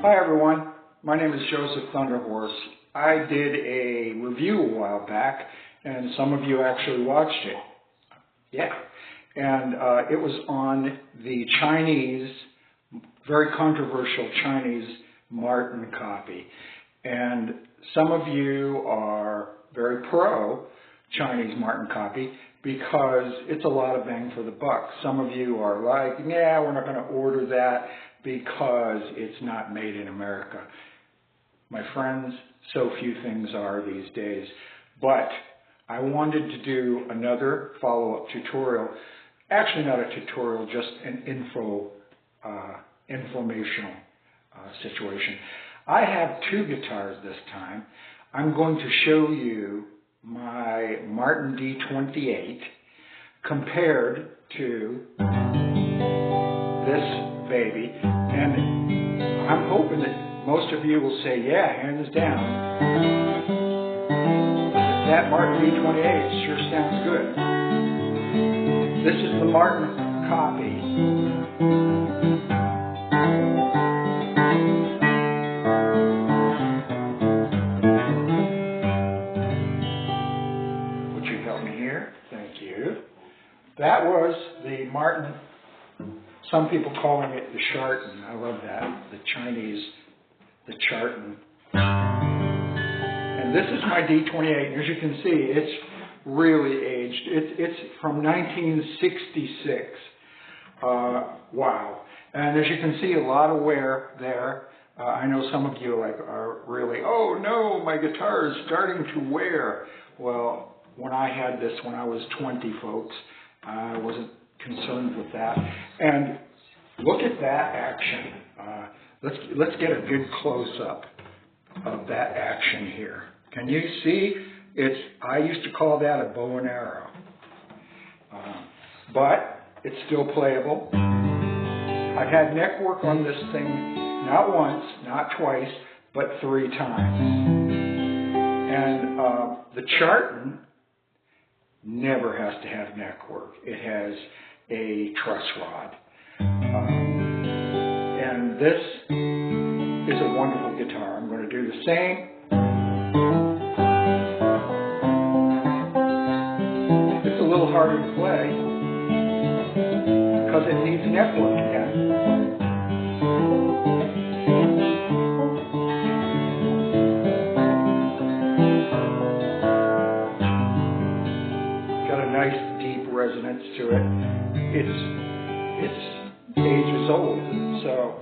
Hi everyone, my name is Joseph Thunderhorse. I did a review a while back and some of you actually watched it. Yeah, and it was on the Chinese, very controversial Chinese Martin copy. And some of you are very pro Chinese Martin copy because it's a lot of bang for the buck. Some of you are like, yeah, we're not going to order that because it's not made in America. My friends, so few things are these days. But I wanted to do another follow-up tutorial. Actually not a tutorial, just an informational situation. I have two guitars this time. I'm going to show you my Martin D-28 compared to this baby, and I'm hoping that most of you will say, yeah, hands down, that Martin D-28 sure sounds good. This is the Martin copy. Would you help me here? Thank you. That was the Martin. Some people calling it the Charton. I love that. The Chinese, the Charton. And this is my D-28. And as you can see, it's really aged. It's from 1966. Wow. And as you can see, a lot of wear there. I know some of you are really, oh no, my guitar is starting to wear. Well, when I had this when I was 20, folks, I wasn't concerned with that. And look at that action. Let's get a good close-up of that action here. Can you see? I used to call that a bow and arrow. But it's still playable. I've had neck work on this thing not once, not twice, but 3 times. And the Charton never has to have neck work. It has a truss rod. And this is a wonderful guitar. I'm going to do the same. It's a little harder to play because it needs neck work again. Got a nice deep resonance to it. It's ages old. So,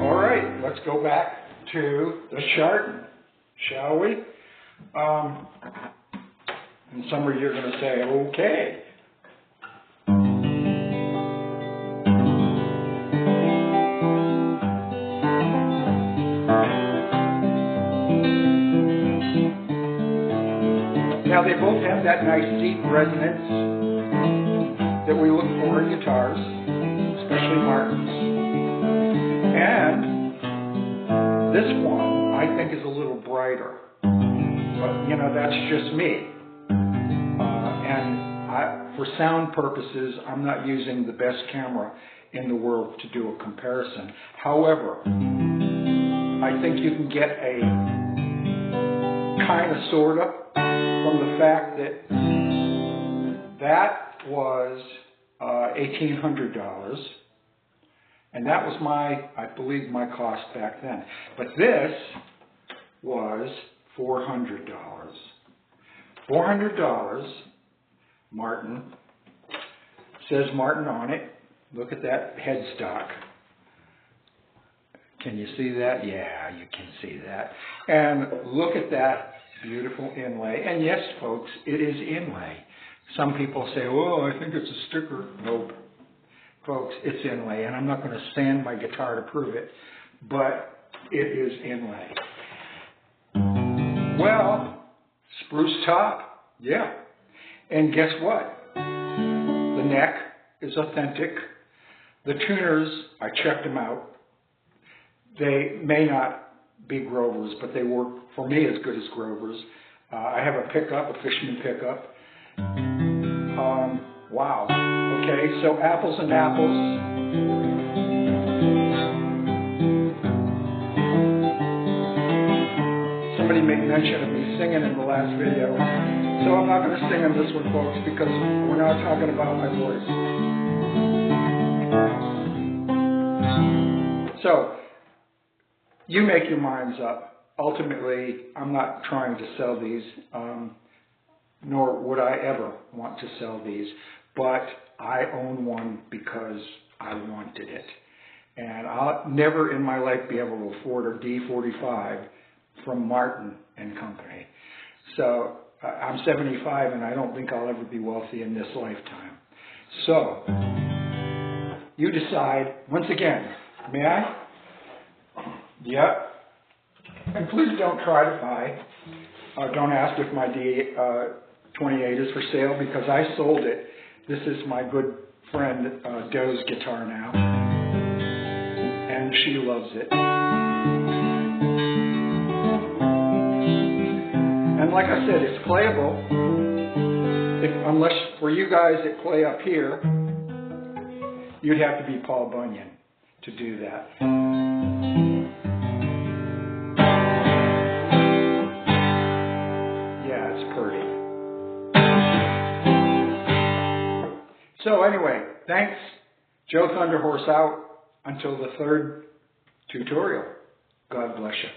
all right, let's go back to the Charton, shall we? And some of you are going to say, okay. Now, they both have that nice deep resonance that we look for in guitars, especially Martins. And this one, I think, is a little brighter. But, you know, that's just me. For sound purposes, I'm not using the best camera in the world to do a comparison. However, I think you can get a kind of, sort of, from the fact that that was $1,800. And that was I believe, my cost back then. But this was $400. $400, Martin. Says Martin on it. Look at that headstock. Can you see that? Yeah, you can see that. And look at that beautiful inlay. And yes, folks, it is inlay. Some people say, oh, I think it's a sticker. Nope. Folks, it's inlay, and I'm not going to sand my guitar to prove it, but it is inlay. Well, spruce top, yeah. And guess what? The neck is authentic. The tuners, I checked them out. They may not be Grovers, but they work for me as good as Grovers. I have a pickup, a Fishman pickup. Wow. Okay, so apples and apples. mention of me singing in the last video. So I'm not going to sing in this one, folks, because we're not talking about my voice. So, you make your minds up. Ultimately, I'm not trying to sell these, nor would I ever want to sell these, but I own one because I wanted it. And I'll never in my life be able to afford a D-45 from Martin and Company. So I'm 75 and I don't think I'll ever be wealthy in this lifetime. So you decide, once again, may I? Yep. And please don't try to buy. Don't ask if my D-28 is for sale because I sold it. This is my good friend Doe's guitar now. And she loves it. And like I said, it's playable. Unless for you guys that play up here, you'd have to be Paul Bunyan to do that. Yeah, it's pretty. So anyway, thanks. Joe Thunderhorse out. Until the third tutorial. God bless you.